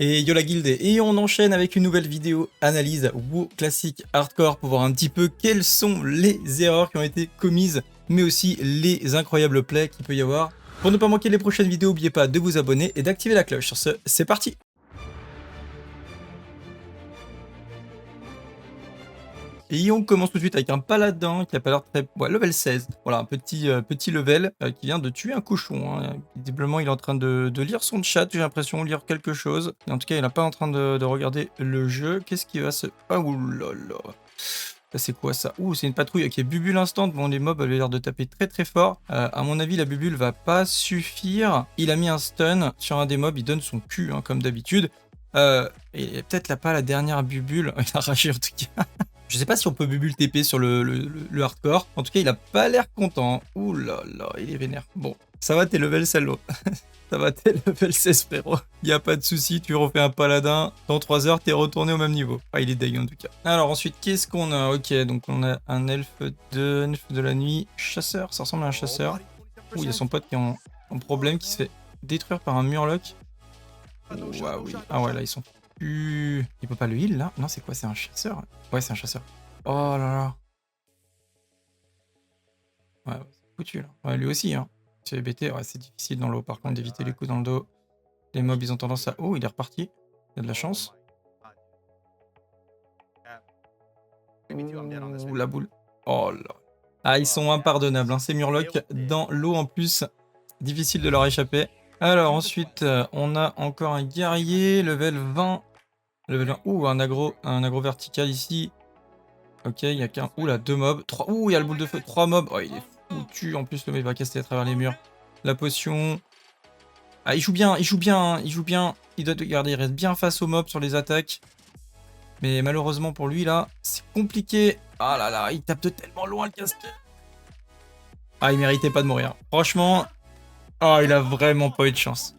Et yo la guilde, et on enchaîne avec une nouvelle vidéo analyse WoW classique hardcore pour voir un petit peu quelles sont les erreurs qui ont été commises, mais aussi les incroyables plays qu'il peut y avoir. Pour ne pas manquer les prochaines vidéos, n'oubliez pas de vous abonner et d'activer la cloche. Sur ce, c'est parti! Et on commence tout de suite avec un paladin qui a pas l'air très... Ouais, level 16. Voilà, un petit level qui vient de tuer un cochon. Hein. Visiblement, il est en train de lire son chat, j'ai l'impression, lire quelque chose. Et en tout cas, il n'est pas en train de regarder le jeu. Qu'est-ce qui va se... Ah, oulala. C'est quoi ça? Ouh, c'est une patrouille qui est bubule instant. Bon, les mobs avaient l'air de taper très très fort. À mon avis, la bubule va pas suffire. Il a mis un stun sur un des mobs. Il donne son cul, hein, comme d'habitude. Et peut-être là pas la dernière bubule. Il a ragé en tout cas. Je sais pas si on peut bubule TP sur le hardcore. En tout cas, il a pas l'air content. Ouh là là, il est vénère. Bon, ça va, t'es level salaud. Ça va, t'es level 16, frérot. Y a pas de souci, tu refais un paladin. Dans 3 heures, t'es retourné au même niveau. Ah, il est deg en tout cas. Alors ensuite, qu'est-ce qu'on a? Ok, donc on a un elfe de la nuit. Chasseur, ça ressemble à un chasseur. Ouh, il y a son pote qui est en problème, qui se fait détruire par un murloc. Ah oui. Ah ouais, là, ils sont... Il peut pas le heal là? Non, c'est quoi? C'est un chasseur? Ouais, c'est un chasseur. Oh là là. Ouais, c'est foutu là. Ouais, lui aussi, hein. C'est BT, ouais, c'est difficile dans l'eau par contre d'éviter les coups dans le dos. Les mobs, ils ont tendance à... Oh, il est reparti. Il y a de la chance. Ouh, la boule. Oh là. Ah, ils sont impardonnables, hein. Ces murlocs dans l'eau en plus. Difficile de leur échapper. Alors ensuite, on a encore un guerrier, level 20. Level 1. Ouh, un aggro vertical ici. Ok, il y a qu'un... Ouh là, 2 mobs. 3... Ouh, il y a le boule de feu. 3 mobs. Oh, il est foutu. En plus, le mec va casser à travers les murs. La potion. Ah, il joue bien, il joue bien, hein, il joue bien. Il doit garder, il reste bien face aux mobs sur les attaques. Mais malheureusement pour lui, là, c'est compliqué. Ah là là, il tape de tellement loin le casque. Ah, il méritait pas de mourir. Franchement, oh, il a vraiment pas eu de chance.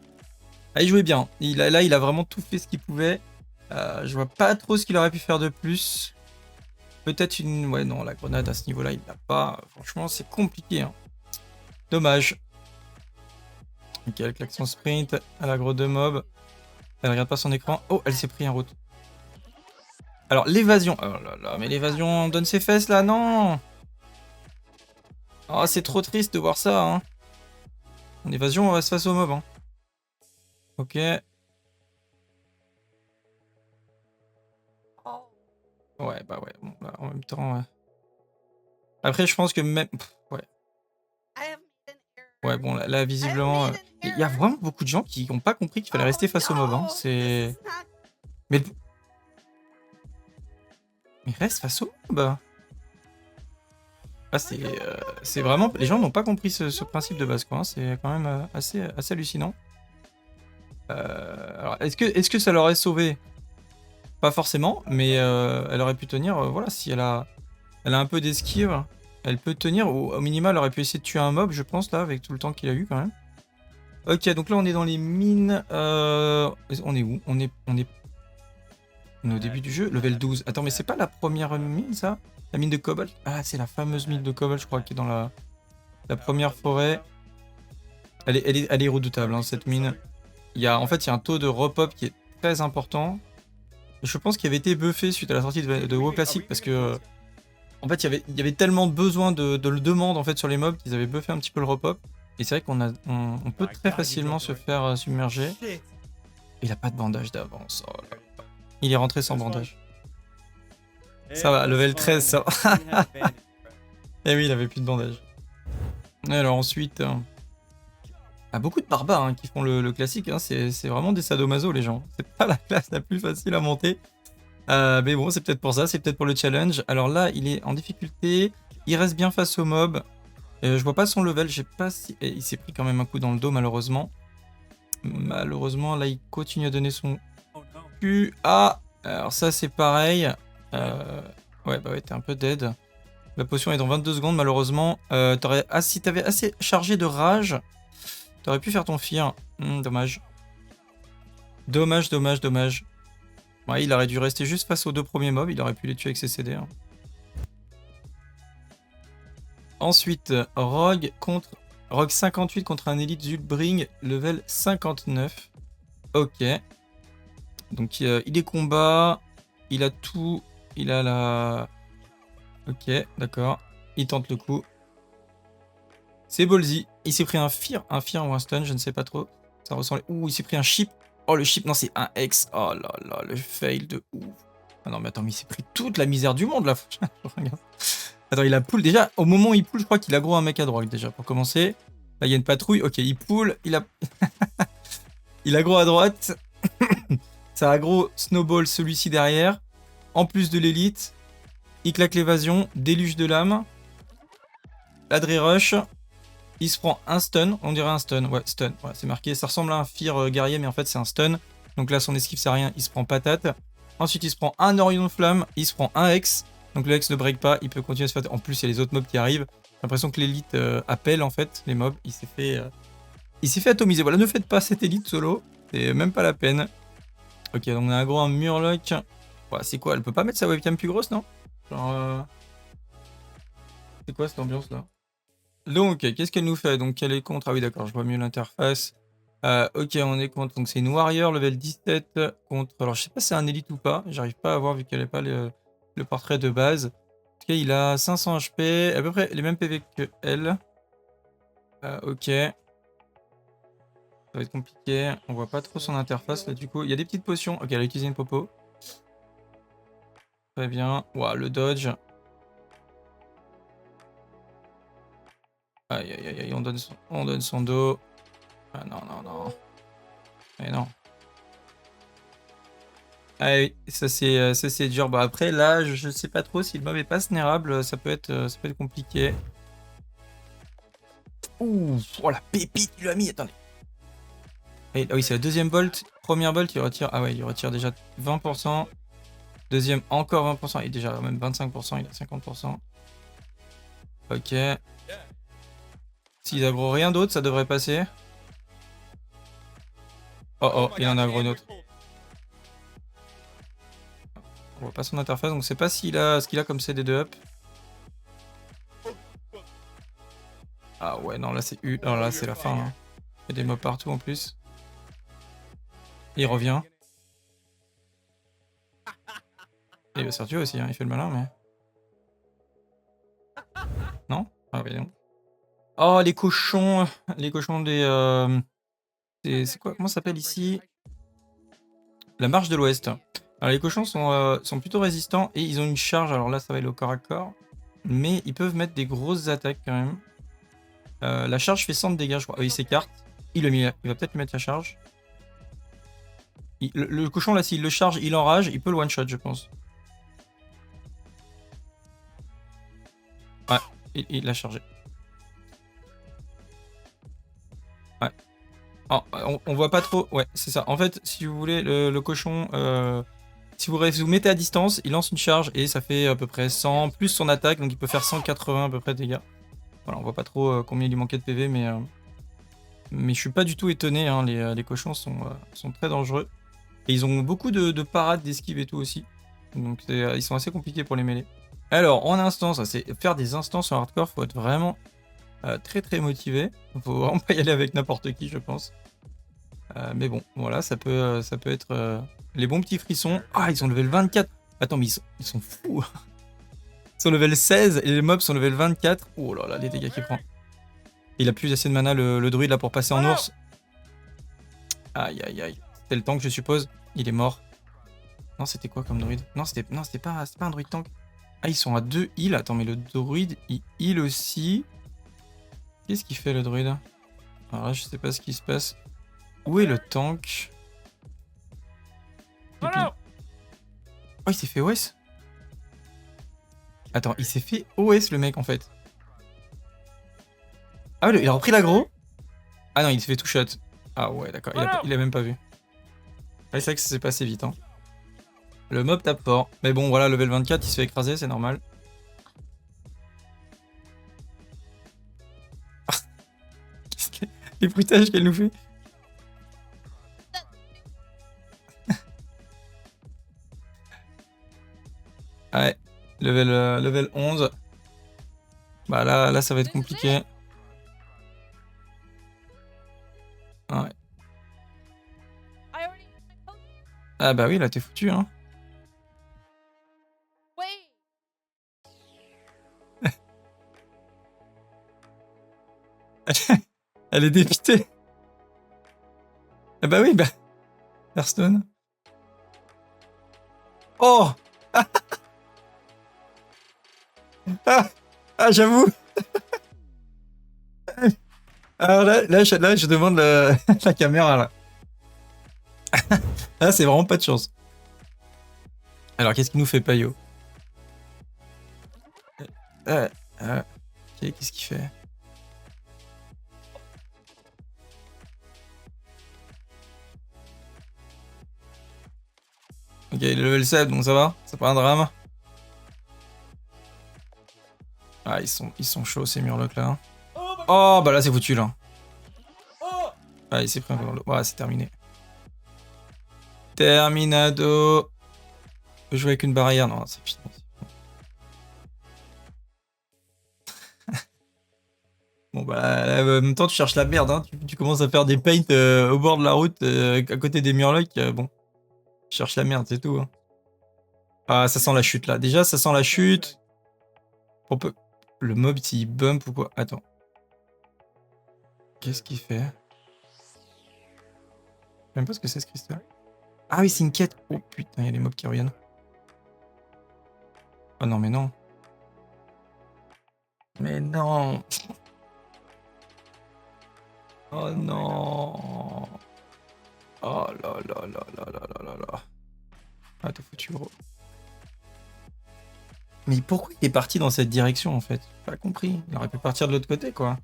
Ah, il jouait bien. Là, il a vraiment tout fait ce qu'il pouvait. Je vois pas trop ce qu'il aurait pu faire de plus. Peut-être une... Ouais, non, la grenade à ce niveau-là, il l'a pas. Franchement, c'est compliqué. Hein. Dommage. Ok, avec l'action sprint, elle aggro 2 mobs. Elle regarde pas son écran. Oh, elle s'est pris en route. Alors, l'évasion. Oh là là, mais l'évasion donne ses fesses, là, non. Oh, c'est trop triste de voir ça, hein. En évasion, on reste face au mob, hein. Ok. Ouais, bah ouais. Bon, bah, en même temps, ouais. Après, je pense que même... ouais. Ouais, bon, là visiblement... Il y a vraiment beaucoup de gens qui n'ont pas compris qu'il fallait rester face au mob, hein. C'est... Mais reste face au mob. Ah, c'est vraiment... Les gens n'ont pas compris ce principe de base, quoi. Hein. C'est quand même assez hallucinant. Alors, est-ce que ça l'aurait sauvé? Pas forcément, mais elle aurait pu tenir, voilà, si elle a un peu d'esquive, elle peut tenir, au minima, elle aurait pu essayer de tuer un mob, je pense, là, avec tout le temps qu'il a eu, quand même. Ok, donc là, on est dans les mines, on est où? On est au début du jeu, level 12. Attends, mais c'est pas la première mine, ça? La mine de cobalt? Ah, c'est la fameuse mine de cobalt, je crois, qui est dans la première forêt. Elle est redoutable, hein, cette mine. En fait, il y a un taux de repop qui est très important. Je pense qu'il avait été buffé suite à la sortie de WoW Classic parce que en fait il y avait tellement besoin de le demande en fait sur les mobs qu'ils avaient buffé un petit peu le repop. Et c'est vrai qu'on peut très facilement se faire submerger. Il a pas de bandage d'avance. Oh là là. Il est rentré sans bandage. Ça va, level 13 ça va. Eh oui, il avait plus de bandage. Alors ensuite... beaucoup de barbares hein, qui font le classique, hein. C'est vraiment des sadomaso les gens. C'est pas la classe la plus facile à monter. Mais bon, c'est peut-être pour ça, c'est peut-être pour le challenge. Alors là, il est en difficulté. Il reste bien face au mob. Je vois pas son level, je sais pas si... Et il s'est pris quand même un coup dans le dos, malheureusement. Malheureusement, là, il continue à donner son cul. Ah, alors ça, c'est pareil. Ouais, bah ouais, t'es un peu dead. La potion est dans 22 secondes, malheureusement. Si t'avais assez chargé de rage, t'aurais pu faire ton fear. Dommage. Dommage. Ouais, il aurait dû rester juste face aux 2 premiers mobs, il aurait pu les tuer avec ses CD. Hein. Ensuite, Rogue 58 contre un élite Zulbring, level 59. Ok. Donc il est combat, il a tout, il a la... Ok, d'accord. Il tente le coup. C'est Ballsy. Il s'est pris un fear ou un stun, je ne sais pas trop. Ça ressemble... Ouh, il s'est pris un chip. Oh, le chip, non, c'est un X. Oh là là, le fail de ouf. Ah non, mais attends, mais il s'est pris toute la misère du monde, là. Regarde. Attends, il a pull. Déjà, au moment où il pull, je crois qu'il aggro un mec à droite, déjà, pour commencer. Là, il y a une patrouille. Ok, il pull. Il a... il aggro à droite. Ça aggro snowball celui-ci derrière. En plus de l'élite. Il claque l'évasion. Déluge de lame. Ladré rush. Il se prend un stun, on dirait un stun, ouais, stun, ouais, c'est marqué, ça ressemble à un fear guerrier, mais en fait c'est un stun. Donc là son esquive c'est rien, il se prend patate. Ensuite il se prend un Orion de flamme, il se prend un Hex, donc le Hex ne break pas, il peut continuer à se faire... En plus il y a les autres mobs qui arrivent, j'ai l'impression que l'élite appelle en fait les mobs, il s'est fait atomiser. Voilà, ne faites pas cette élite solo, c'est même pas la peine. Ok, donc on a un gros Murloc, ouais, c'est quoi, elle peut pas mettre sa webcam plus grosse, non? Genre... C'est quoi cette ambiance là? Donc, qu'est-ce qu'elle nous fait? Donc, elle est contre... Ah oui, d'accord, je vois mieux l'interface. Ok, on est contre... Donc, c'est une warrior level 17 contre... Alors, je sais pas si c'est un élite ou pas. J'arrive pas à voir vu qu'elle n'est pas le portrait de base. En tout cas, il a 500 HP, à peu près les mêmes PV que elle. Ok. Ça va être compliqué. On voit pas trop son interface là, du coup. Il y a des petites potions. Ok, elle a utilisé une popo. Très bien. Ouah, le dodge. Aïe, aïe, aïe, aïe, on donne son dos. Ah non, non, non. Mais non. Ah oui, ça c'est dur. Bah après là, je sais pas trop si le mob est pas snérable, ça peut être compliqué. Ouh, oh la pépite, il l'a mis, attendez. Ah oui, c'est la deuxième bolt. Première bolt, il retire. Ah ouais, il retire déjà 20%. Deuxième, encore 20%. Et déjà même 25%, il a 50%. Ok. S'il aggro rien d'autre, ça devrait passer. Oh oh, il en a aggro une autre. On voit pas son interface, donc c'est pas ce qu'il a comme CD2 up. Ah ouais, non, là c'est U. Alors là, c'est la fin. Hein. Il y a des mobs partout en plus. Il revient. Il va se faire tuer aussi, hein. Il fait le malin, mais... Non? Ah oui, non. Oh, les cochons! Les cochons des... C'est quoi? Comment ça s'appelle ici? La marche de l'Ouest. Alors les cochons sont plutôt résistants et ils ont une charge. Alors là, ça va être au corps à corps. Mais ils peuvent mettre des grosses attaques quand même. La charge fait 100 de dégâts, je crois. Il s'écarte. Il va peut-être lui mettre la charge. Le cochon, là, s'il le charge, il enrage. Il peut le one-shot, je pense. Ouais, il l'a chargé. Ouais. Oh, on voit pas trop. Ouais, c'est ça. En fait, si vous voulez, le cochon... si vous mettez à distance, il lance une charge et ça fait à peu près 100 plus son attaque. Donc il peut faire 180 à peu près de dégâts. Voilà, on voit pas trop combien il lui manquait de PV, mais je suis pas du tout étonné, hein, les cochons sont très dangereux. Et ils ont beaucoup de parades, d'esquive et tout aussi. Donc ils sont assez compliqués pour les mêler. Alors, en instance, c'est faire des instances en hardcore, faut être vraiment très très motivé. Faut vraiment pas y aller avec n'importe qui, je pense. Mais bon, voilà, ça peut être les bons petits frissons. Ah, ils sont level 24. Attends, mais ils sont fous. Ils sont level 16 et les mobs sont level 24. Oh là là, les dégâts qu'il prend. Il a plus assez de mana le druide là pour passer en ours. Aïe aïe aïe. C'était le tank je suppose. Il est mort. Non c'était quoi comme druide? Non c'était pas un druide tank. Ah ils sont à 2 heal. Attends mais le druide il heal aussi. Qu'est-ce qu'il fait le druide? Alors là je sais pas ce qui se passe. Où est le tank? Oh il s'est fait OS. Attends il s'est fait OS le mec en fait. Ah ouais il a repris l'aggro. Ah non il s'est fait two shot. Ah ouais d'accord il a même pas vu. Ah, c'est vrai que ça s'est passé vite hein. Le mob tape fort. Mais bon voilà level 24 il se fait écraser c'est normal. Les bruitages qu'elle nous fait. Ouais, level 11. Bah là ça va être compliqué. Ouais. Ah bah oui, là, t'es foutu, hein. Elle est dépitée. Ah bah oui, bah... Hearthstone. Oh. Ah, ah j'avoue. Alors là, je demande la caméra, là. Là, c'est vraiment pas de chance. Alors, qu'est-ce qui nous fait Payot? Ok, qu'est-ce qu'il fait? Ok, il est level 7, donc ça va. C'est pas un drame. Ah, ils sont chauds, ces Murlocs, là. Oh, bah là, c'est foutu, là. Ah, il s'est pris un peu. Ouais, c'est terminé. Terminado. Je peux jouer avec une barrière. Non, c'est fini. Bon, bah, en même temps, tu cherches la merde, hein. Tu commences à faire des paints au bord de la route, à côté des Murlocs. Bon, tu cherches la merde, c'est tout. Hein. Ah, ça sent la chute, là. Déjà, ça sent la chute. On peut... Le mob, s'il bump ou quoi? Attends. Qu'est-ce qu'il fait? Je sais même pas ce que c'est, ce cristal. Ah oui, c'est une quête. Oh putain, il y a des mobs qui reviennent. Oh non, mais non. Mais non. Oh non. Oh là là là là là là là là. Ah, t'es foutu, gros. Mais pourquoi il est parti dans cette direction, en fait? J'ai pas compris. Il aurait pu partir de l'autre côté, quoi.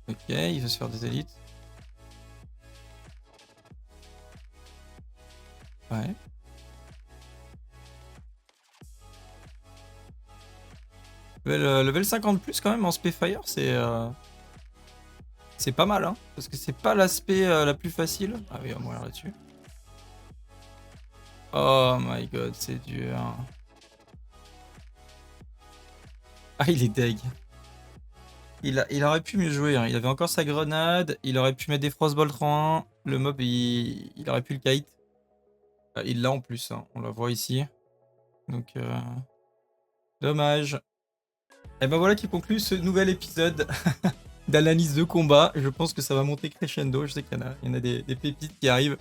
Ok, il veut se faire des élites. Ouais. Level 50 plus quand même en Spayfire, c'est pas mal, hein. Parce que c'est pas l'aspect la plus facile. Ah oui, on va mourir là-dessus. Oh my god, c'est dur. Ah, il est deg. Il aurait pu mieux jouer, hein. Il avait encore sa grenade, il aurait pu mettre des Frostbolt en 1. Le mob, il aurait pu le kite. Il l'a en plus, hein. On la voit ici. Donc, dommage. Et ben voilà qui conclut ce nouvel épisode d'analyse de combat. Je pense que ça va monter crescendo. Je sais qu'il y en a des pépites qui arrivent.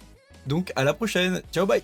Donc à la prochaine. Ciao, bye.